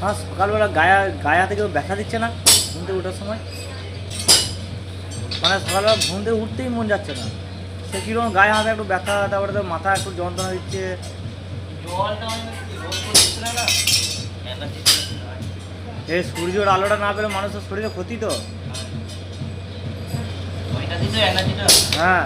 হ্যাঁ, সকালবেলা গায়ে হাতে কেউ ব্যথা দিচ্ছে না ঘুম থেকে ওঠার সময়। মানে সকালবেলা ঘুম থেকে উঠতেই মন যাচ্ছে না, সে কীরকম গায়ে হাতে একটু ব্যথা, তারপরে তো মাথা একটু যন্ত্রণা দিচ্ছে। এই সূর্যের আলোটা না পেলে মানুষের শরীরে ক্ষতি তো। হ্যাঁ,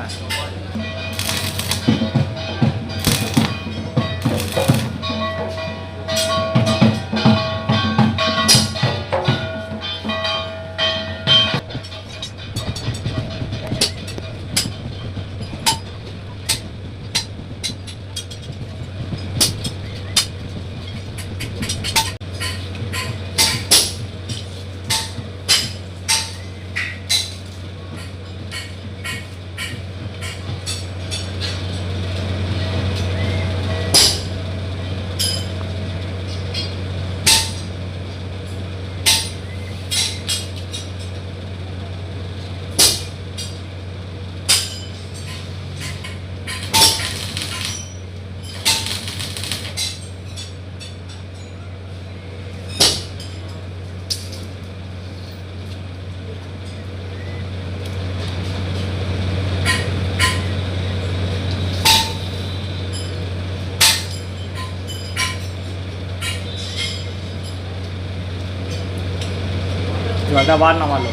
জলটা বার নামালো।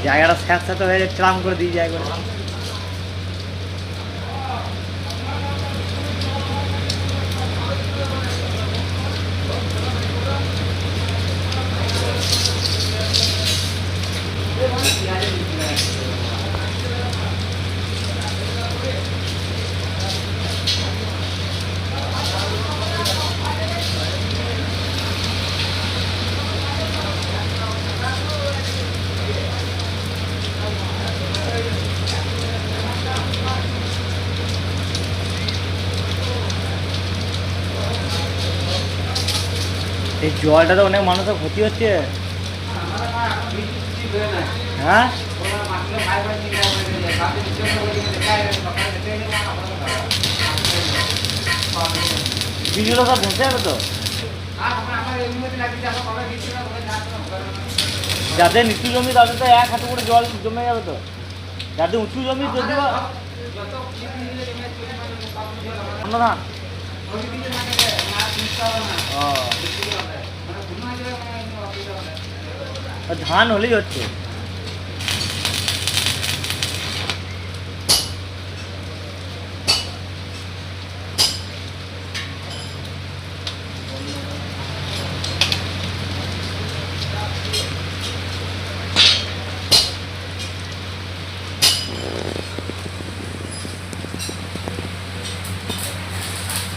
জায়গাটা স্যাঁতস্যাঁতে হয়ে যায়, ট্রাম করে দিয়ে যায় করে। এই জলটাতে অনেক মানুষের ক্ষতি হচ্ছে। হ্যাঁ, বীজগুলো সব ভেসে যাবে তো। যাদের নিচু জমি তাদের তো 1 হাঁটু করে জল জমে যাবে তো। যাদের উঁচু জমি যদি না ধান হলেই হচ্ছে।